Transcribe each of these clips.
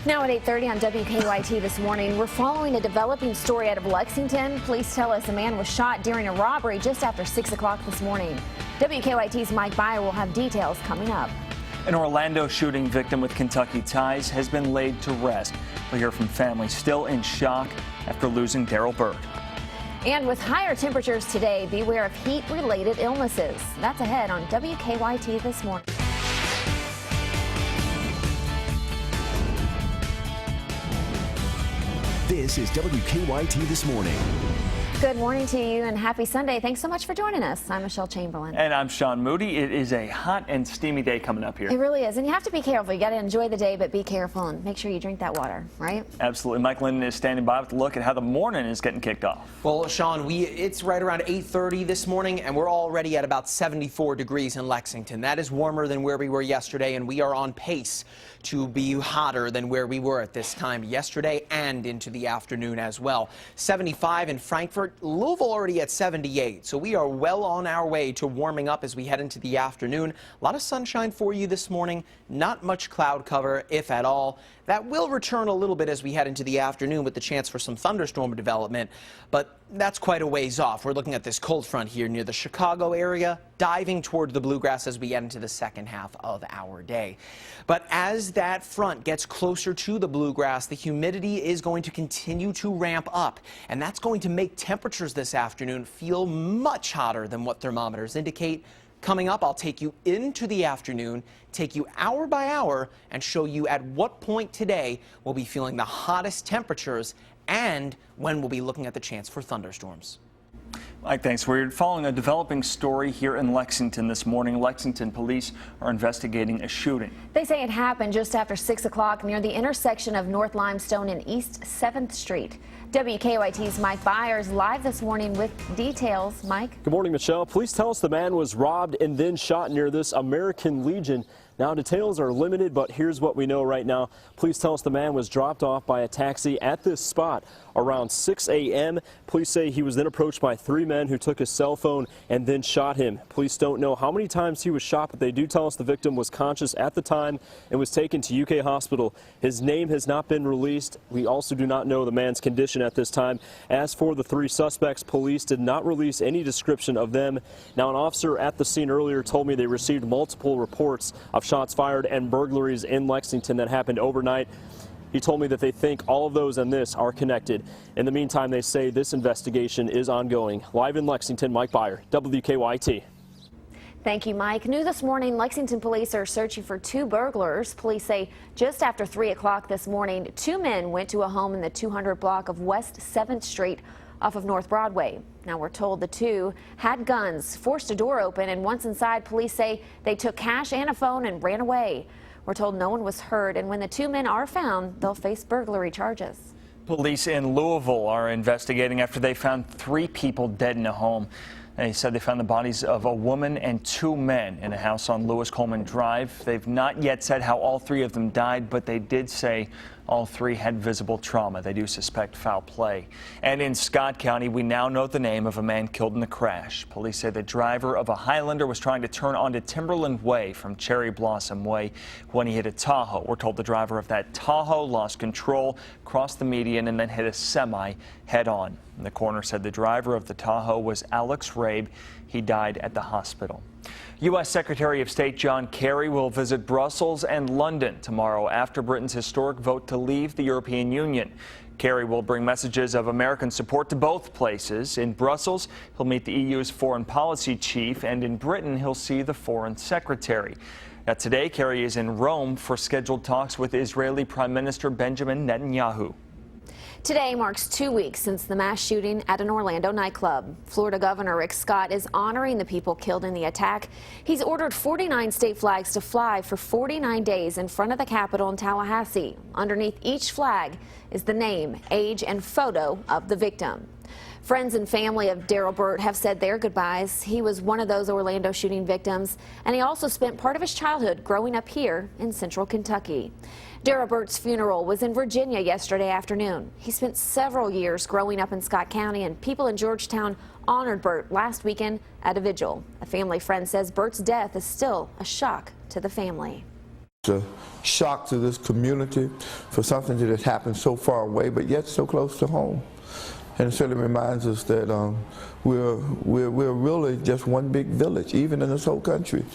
Now at 8:30 on WKYT this morning, we're following a developing story out of Lexington. Police tell us a man was shot during a robbery just after 6 o'clock this morning. WKYT's Mike Byer will have details coming up. An Orlando shooting victim with Kentucky ties has been laid to rest. We'll hear from families still in shock after losing Daryl Bird. And with higher temperatures today, beware of heat-related illnesses. That's ahead on WKYT this morning. This is WKYT This Morning. Good morning to you and happy Sunday. Thanks so much for joining us. I'm Michelle Chamberlain. And I'm Sean Moody. It is a hot and steamy day coming up here. It really is. And you have to be careful. You got to enjoy the day, but be careful and make sure you drink that water, right? Absolutely. Mike Linden is standing by with a look at how the morning is getting kicked off. Well, Sean, it's right around 8:30 this morning, and we're already at about 74 degrees in Lexington. That is warmer than where we were yesterday, and we are on pace to be hotter than where we were at this time yesterday and into the afternoon as well. 75 in Frankfort, Louisville already at 78, so we are well on our way to warming up as we head into the afternoon. A lot of sunshine for you this morning, not much cloud cover, if at all. That will return a little bit as we head into the afternoon with the chance for some thunderstorm development, but that's quite a ways off. We're looking at this cold front here near the Chicago area, diving toward the bluegrass as we get into the second half of our day. But as that front gets closer to the bluegrass, the humidity is going to continue to ramp up, and that's going to make temperatures this afternoon feel much hotter than what thermometers indicate. Coming up, I'll take you into the afternoon, take you hour by hour, and show you at what point today we'll be feeling the hottest temperatures and when we'll be looking at the chance for thunderstorms. Mike, thanks. We're following a developing story here in Lexington this morning. Lexington police are investigating a shooting. They say it happened just after 6 o'clock near the intersection of North Limestone and East 7th Street. WKYT's Mike Byers live this morning with details. Mike? Good morning, Michelle. Police tell us the man was robbed and then shot near this American Legion. Now, details are limited, but here's what we know right now. Police tell us the man was dropped off by a taxi at this spot around 6 a.m. Police say he was then approached by 3 men who took his cell phone and then shot him. Police don't know how many times he was shot, but they do tell us the victim was conscious at the time and was taken to UK Hospital. His name has not been released. We also do not know the man's condition at this time. As for the 3 suspects, police did not release any description of them. Now, an officer at the scene earlier told me they received multiple reports of shots fired and burglaries in Lexington that happened overnight. He told me that they think all of those and this are connected. In the meantime, they say this investigation is ongoing. Live in Lexington, Mike Byer, WKYT. Thank you, Mike. New this morning, Lexington police are searching for 2 burglars. Police say just after 3 o'clock this morning, 2 men went to a home in the 200 block of West 7th Street off of North Broadway. Now, we're told the 2 had guns, forced a door open, and once inside, police say they took cash and a phone and ran away. We're told no one was hurt, and when the 2 men are found, they'll face burglary charges. Police in Louisville are investigating after they found 3 people dead in a home. They said they found the bodies of a woman and 2 men in a house on Lewis Coleman Drive. They've not yet said how all 3 of them died, but they did say all 3 had visible trauma. They do suspect foul play. And in Scott County, we now know the name of a man killed in the crash. Police say the driver of a Highlander was trying to turn onto Timberland Way from Cherry Blossom Way when he hit a Tahoe. We're told the driver of that Tahoe lost control, crossed the median, and then hit a semi head-on. The coroner said the driver of the Tahoe was Alex Rabe. He died at the hospital. U.S. Secretary of State John Kerry will visit Brussels and London tomorrow after Britain's historic vote to leave the European Union. Kerry will bring messages of American support to both places. In Brussels, he'll meet the EU's foreign policy chief, and in Britain, he'll see the foreign secretary. Now, today, Kerry is in Rome for scheduled talks with Israeli Prime Minister Benjamin Netanyahu. Today marks 2 weeks since the mass shooting at an Orlando nightclub. Florida Governor Rick Scott is honoring the people killed in the attack. He's ordered 49 state flags to fly for 49 days in front of the Capitol in Tallahassee. Underneath each flag is the name, age, and photo of the victim. Friends and family of Daryl Bird have said their goodbyes. He was one of those Orlando shooting victims, and he also spent part of his childhood growing up here in central Kentucky. Daryl Bird's funeral was in Virginia yesterday afternoon. He spent several years growing up in Scott County, and people in Georgetown honored Burt last weekend at a vigil. A family friend says Burt's death is still a shock to the family. a shock to this community for something that has happened so far away, but yet so close to home. And it certainly reminds us that we're really just one big village, even in this whole country.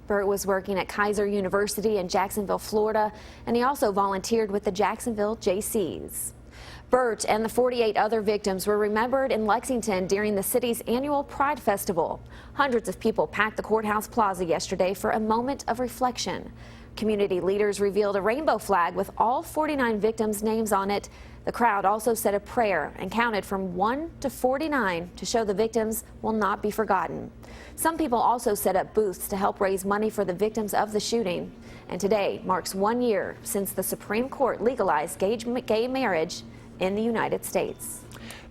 Burt was working at Kaiser University in Jacksonville, Florida, and he also volunteered with the Jacksonville JCs. Burt and the 48 other victims were remembered in Lexington during the city's annual Pride Festival. Hundreds of people packed the courthouse plaza yesterday for a moment of reflection. Community leaders revealed a rainbow flag with all 49 victims' names on it. The crowd also said a prayer and counted from 1 to 49 to show the victims will not be forgotten. Some people also set up booths to help raise money for the victims of the shooting. And today marks 1 year since the Supreme Court legalized gay marriage in the United States.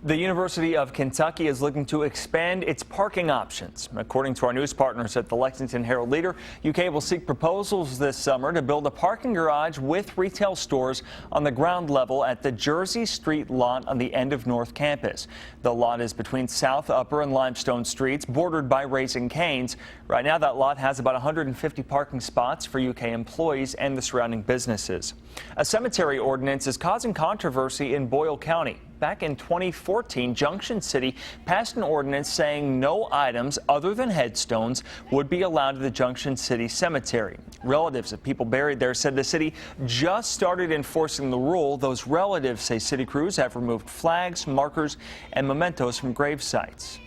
The University of Kentucky is looking to expand its parking options. According to our news partners at the Lexington Herald-Leader, UK will seek proposals this summer to build a parking garage with retail stores on the ground level at the Jersey Street lot on the end of North Campus. The lot is between South, Upper, and Limestone Streets, bordered by Raising Cane's. Right now, that lot has about 150 parking spots for UK employees and the surrounding businesses. A cemetery ordinance is causing controversy in Boyle County. Back in 2014, Junction City passed an ordinance saying no items other than headstones would be allowed at the Junction City Cemetery. Relatives of people buried there said the city just started enforcing the rule. Those relatives say city crews have removed flags, markers, and mementos from grave sites.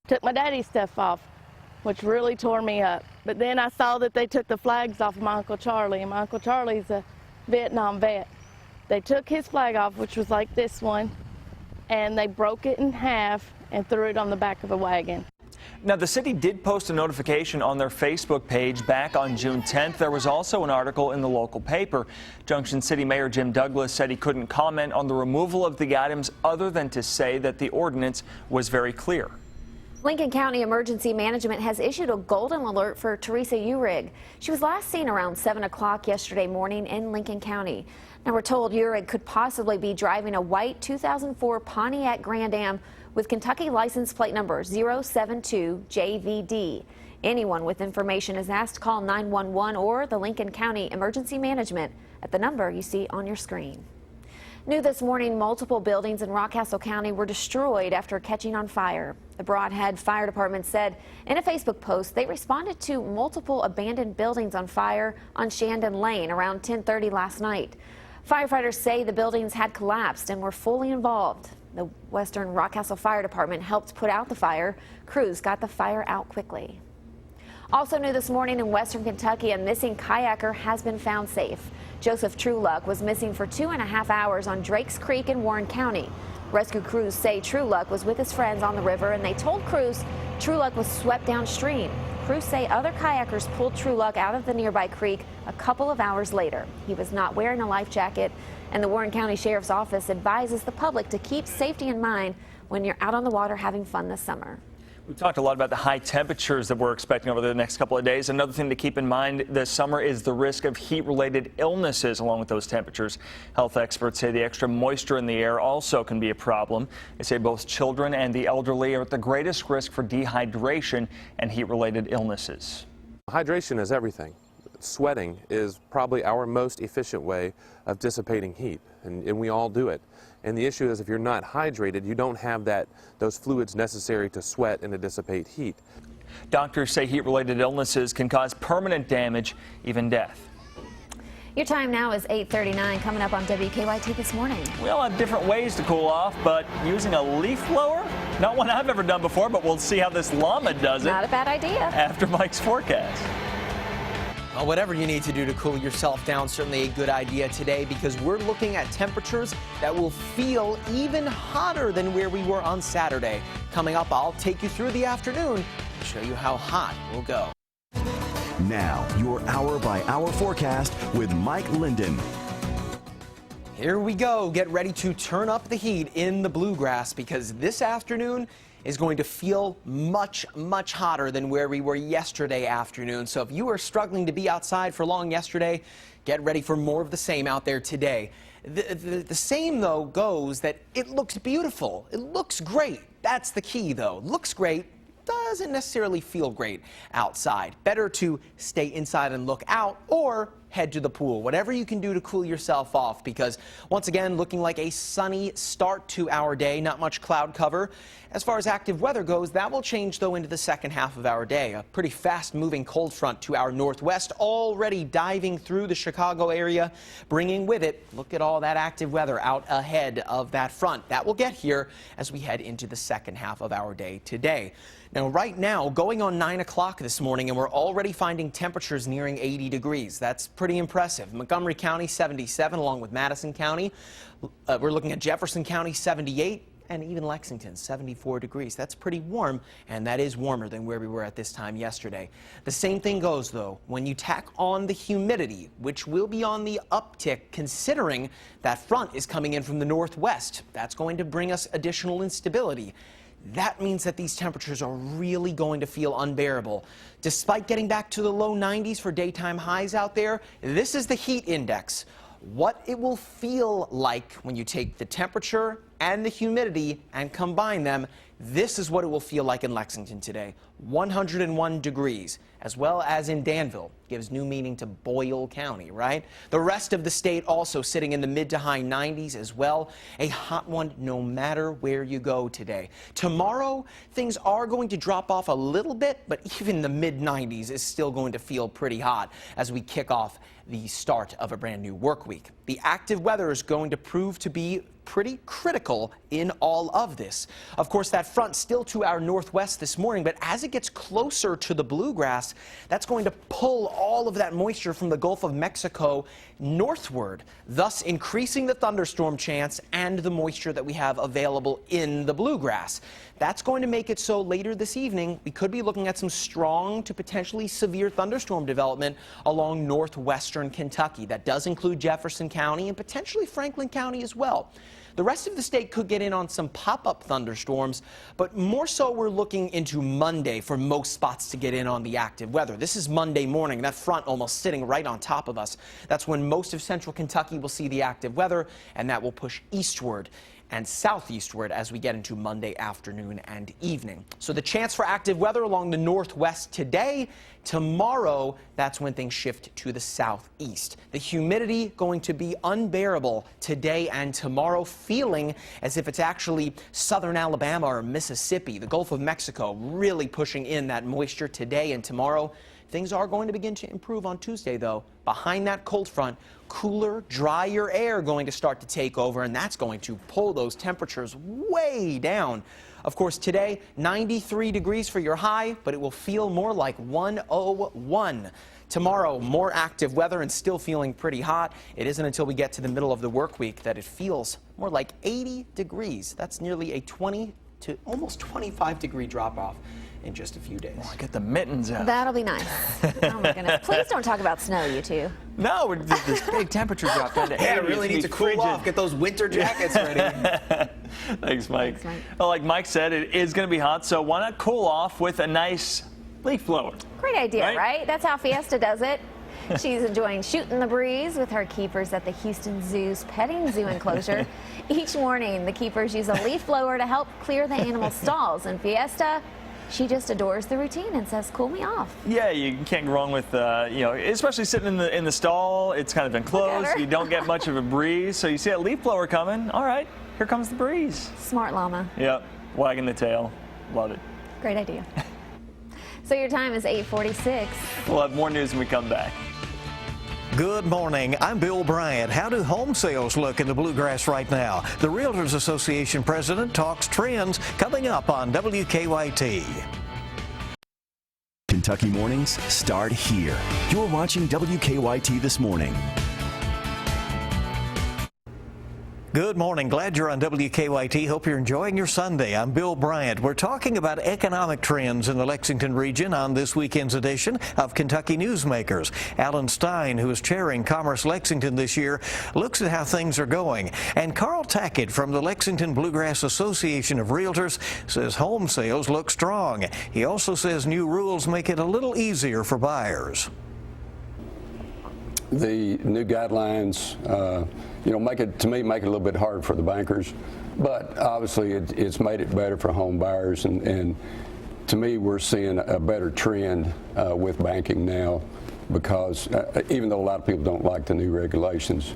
Took my daddy's stuff off, which really tore me up. But then I saw that they took the flags off of my Uncle Charlie, and my Uncle Charlie's a Vietnam vet. They took his flag off, which was like this one, and they broke it in half and threw it on the back of a wagon. Now, the city did post a notification on their Facebook page back on June 10th. There was also an article in the local paper. Junction City Mayor Jim Douglas said he couldn't comment on the removal of the items other than to say that the ordinance was very clear. Lincoln County Emergency Management has issued a golden alert for Teresa Uhrig. She was last seen around 7 o'clock yesterday morning in Lincoln County. Now, we're told Uhrig could possibly be driving a white 2004 Pontiac Grand Am with Kentucky license plate number 072JVD. Anyone with information is asked to call 911 or the Lincoln County Emergency Management at the number you see on your screen. New this morning, multiple buildings in Rockcastle County were destroyed after catching on fire. The Broadhead Fire Department said in a Facebook post they responded to multiple abandoned buildings on fire on Shandon Lane around 10:30 last night. Firefighters say the buildings had collapsed and were fully involved. The Western Rockcastle Fire Department helped put out the fire. Crews got the fire out quickly. Also new this morning in Western Kentucky, a missing kayaker has been found safe. Joseph Trueluck was missing for 2.5 hours on Drakes Creek in Warren County. Rescue crews say Trueluck was with his friends on the river, and they told crews Trueluck was swept downstream. Crews say other kayakers pulled Trueluck out of the nearby creek a couple of hours later. He was not wearing a life jacket, and the Warren County Sheriff's Office advises the public to keep safety in mind when you're out on the water having fun this summer. We talked a lot about the high temperatures that we're expecting over the next couple of days. Another thing to keep in mind this summer is the risk of heat-related illnesses along with those temperatures. Health experts say the extra moisture in the air also can be a problem. They say both children and the elderly are at the greatest risk for dehydration and heat-related illnesses. Hydration is everything. Sweating is probably our most efficient way of dissipating heat, and we all do it. And the issue is if you're not hydrated, you don't have those fluids necessary to sweat and to dissipate heat. Doctors say heat-related illnesses can cause permanent damage, even death. Your time now is 8:39. Coming up on WKYT this morning. We all have different ways to cool off, but using a leaf blower? Not one I've ever done before, but we'll see how this llama does it. Not a bad idea. After Mike's forecast. Well, whatever you need to do to cool yourself down, certainly a good idea today, because we're looking at temperatures that will feel even hotter than where we were on Saturday. Coming up, I'll take you through the afternoon and show you how hot we'll go. Now, your hour-by-hour forecast with Mike Linden. Here we go. Get ready to turn up the heat in the bluegrass, because this afternoon is going to feel much, much hotter than where we were yesterday afternoon. So if you were struggling to be outside for long yesterday, get ready for more of the same out there today. The same, though, goes that it looks beautiful. It looks great. That's the key, though. Looks great. doesn't necessarily feel great outside. Better to stay inside and look out, or head to the pool. Whatever you can do to cool yourself off, because once again, looking like a sunny start to our day. Not much cloud cover. As far as active weather goes, that will change though into the second half of our day. A pretty fast moving cold front to our northwest, already diving through the Chicago area, bringing with it, look at all that active weather out ahead of that front. That will get here as we head into the second half of our day today. Now, right now, going on 9 o'clock this morning, and we're already finding temperatures nearing 80 degrees. That's pretty impressive. Montgomery County, 77, along with Madison County. We're looking at Jefferson County, 78. And even Lexington, 74 degrees. That's pretty warm, and that is warmer than where we were at this time yesterday. The same thing goes, though, when you tack on the humidity, which will be on the uptick, considering that front is coming in from the northwest. That's going to bring us additional instability. That means that these temperatures are really going to feel unbearable. Despite getting back to the low 90s for daytime highs out there, this is the heat index. What it will feel like when you take the temperature and the humidity and combine them, this is what it will feel like in Lexington today. 101 degrees, as well as in Danville. Gives new meaning to Boyle County, right? The rest of the state also sitting in the mid to high 90s as well. A hot one no matter where you go today. Tomorrow, things are going to drop off a little bit, but even the mid 90s is still going to feel pretty hot as we kick off the start of a brand new work week. The active weather is going to prove to be pretty critical in all of this. Of course, that front still to our northwest this morning, but as it gets closer to the bluegrass, that's going to pull all of that moisture from the Gulf of Mexico northward, thus increasing the thunderstorm chance and the moisture that we have available in the bluegrass. That's going to make it so later this evening, we could be looking at some strong to potentially severe thunderstorm development along northwestern Kentucky. That does include Jefferson County and potentially Franklin County as well. The rest of the state could get in on some pop-up thunderstorms, but more so we're looking into Monday for most spots to get in on the active weather. This is Monday morning, that front almost sitting right on top of us. That's when most of central Kentucky will see the active weather, and that will push eastward and southeastward as we get into Monday afternoon and evening. So the chance for active weather along the northwest today. Tomorrow, that's when things shift to the southeast. The humidity going to be unbearable today and tomorrow, feeling as if it's actually southern Alabama or Mississippi. The Gulf of Mexico really pushing in that moisture today and tomorrow. Things are going to begin to improve on Tuesday, though. Behind that cold front, cooler, drier air going to start to take over, and that's going to pull those temperatures way down. Of course, today, 93 degrees for your high, but it will feel more like 101. Tomorrow, more active weather and still feeling pretty hot. It isn't until we get to the middle of the work week that it feels more like 80 degrees. That's nearly a 20 to almost 25 degree drop off in just a few days. Oh, get the mittens out. That'll be nice. Oh my goodness. Please don't talk about snow, you two. No, we're this big temperature drop down to 80. Yeah, really need to cool off. Get those winter jackets ready. Thanks, Mike. Thanks, Mike. Well, like Mike said, it is going to be hot, so why not cool off with a nice leaf blower? Great idea, Right? right? That's how Fiesta does it. She's enjoying shooting the breeze with her keepers at the Houston Zoo's petting zoo enclosure. Each morning, the keepers use a leaf blower to help clear the animal stalls. And Fiesta, she just adores the routine and says, "Cool me off." Yeah, you can't go wrong with, especially sitting in the stall. It's kind of enclosed. Whatever. You don't get much of a breeze. So you see that leaf blower coming. All right, here comes the breeze. Smart llama. Yep, wagging the tail. Love it. Great idea. So your time is 8:46. We'll have more news when we come back. Good morning. I'm Bill Bryant. How do home sales look in the bluegrass right now? The Realtors Association president talks trends coming up on WKYT. Kentucky mornings start here. You're watching WKYT This Morning. Good morning. Glad you're on WKYT. Hope you're enjoying your Sunday. I'm Bill Bryant. We're talking about economic trends in the Lexington region on this weekend's edition of Kentucky Newsmakers. Alan Stein, who is chairing Commerce Lexington this year, looks at how things are going. And Carl Tackett from the Lexington Bluegrass Association of Realtors says home sales look strong. He also says new rules make it a little easier for buyers. The new guidelines, make it a little bit harder for the bankers, but obviously it's made it better for home buyers. And to me, we're seeing a better trend with banking now because even though a lot of people don't like the new regulations,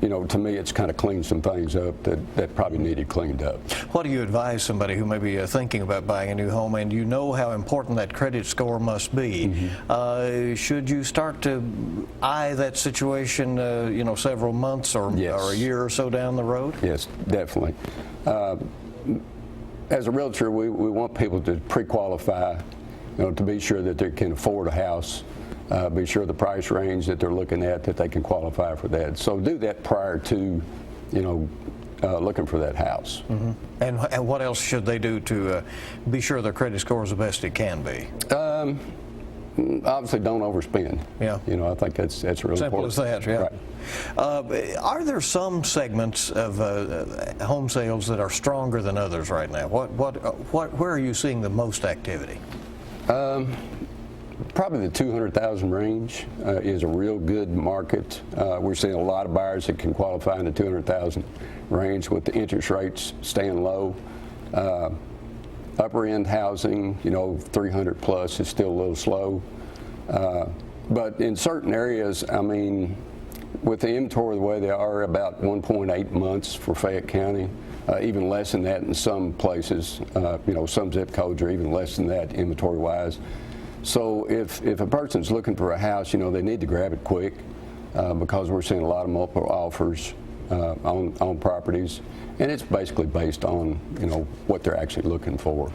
you know, to me, it's kind of cleaned some things up that probably needed cleaned up. What do you advise somebody who may be thinking about buying a new home and you know how important that credit score must be? Should you start to eye that situation, you know, several months or a year or so down the road? Yes, definitely. As a realtor, we want people to pre-qualify, you know, to be sure that they can afford a house. Be sure the price range that they're looking at, that they can qualify for that. So do that prior to, you know, looking for that house. And what else should they do to be sure their credit score is the best it can be? Obviously, don't overspend. Yeah. You know, I think that's really simple important. Simple as that, yeah. Right. Are there some segments of home sales that are stronger than others right now? Where are you seeing the most activity? Probably the 200,000 range is a real good market. We're seeing a lot of buyers that can qualify in the 200,000 range with the interest rates staying low. Upper end housing, you know, 300 plus is still a little slow. But in certain areas, I mean, with the inventory the way they are, about 1.8 months for Fayette County, even less than that in some places. You know, some zip codes are even less than that inventory-wise. So if a person's looking for a house, you know, they need to grab it quick because we're seeing a lot of multiple offers on properties, and it's basically based on, you know, what they're actually looking for.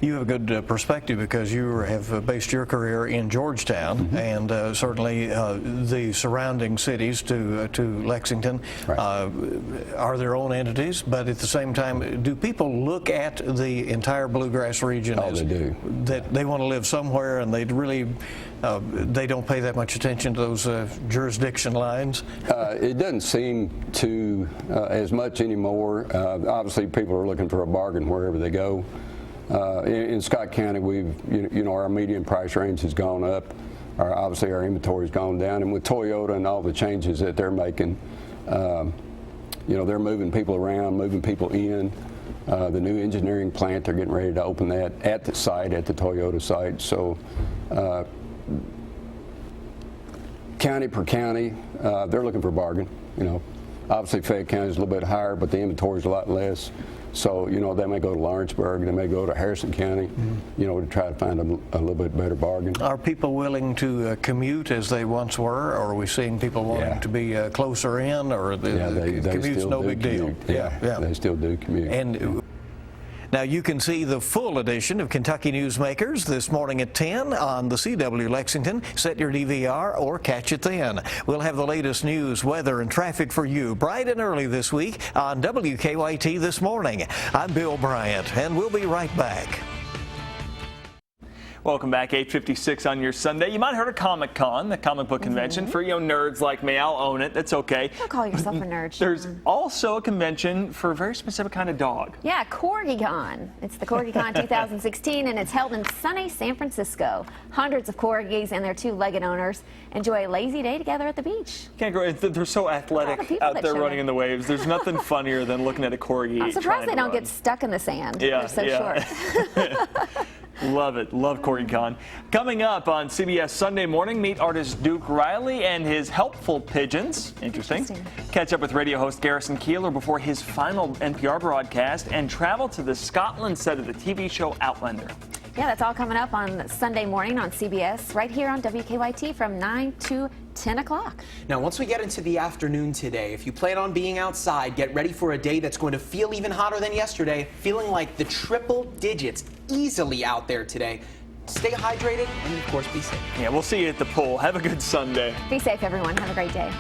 You have a good perspective because you have based your career in Georgetown and certainly the surrounding cities to Lexington are their own entities, but at the same time, do people look at the entire Bluegrass region as they do. That they want to live somewhere and they really they don't pay that much attention to those jurisdiction lines? It doesn't seem to as much anymore. Obviously, people are looking for a bargain wherever they go. In Scott County, you know, our median price range has gone up. Obviously, our inventory's gone down, and with Toyota and all the changes that they're making, you know, they're moving people around, moving people in. The new engineering plant, they're getting ready to open that at the site, at the Toyota site. So, county per county, they're looking for a bargain. You know, obviously Fayette County is a little bit higher, but the inventory is a lot less. So, you know, they may go to Lawrenceburg, they may go to Harrison County, you know, to try to find a little bit better bargain. Are people willing to commute as they once were, or are we seeing people wanting to be closer in, or the commute's no big deal? Yeah, they still do commute. And now you can see the full edition of Kentucky Newsmakers this morning at 10 on the CW Lexington. Set your DVR or catch it then. We'll have the latest news, weather, and traffic for you bright and early this week on WKYT This Morning. I'm Bill Bryant, and we'll be right back. Welcome back, 8:56 on your Sunday. You might have heard of Comic-Con, the comic book convention. For nerds like me, I'll own it. That's okay. Don't call yourself a nerd. There's also a convention for a very specific kind of dog. Yeah, CorgiCon. It's the CorgiCon 2016, and it's held in sunny San Francisco. Hundreds of corgis and their two-legged owners enjoy a lazy day together at the beach. Can't go. They're so athletic out there running in the waves. There's nothing funnier than looking at a corgi. I'm surprised they don't get stuck in the sand. Yeah, they're so short. Love it. Love CorgiCon. Coming up on CBS Sunday Morning, meet artist Duke Riley and his helpful pigeons. Interesting. Catch up with radio host Garrison Keillor before his final NPR broadcast and travel to the Scotland set of the TV show Outlander. Yeah, that's all coming up on Sunday morning on CBS, right here on WKYT from 9 to 10 o'clock. Now, once we get into the afternoon today, if you plan on being outside, get ready for a day that's going to feel even hotter than yesterday, feeling like the triple digits easily out there today. Stay hydrated and, of course, be safe. Yeah, we'll see you at the pool. Have a good Sunday. Be safe, everyone. Have a great day.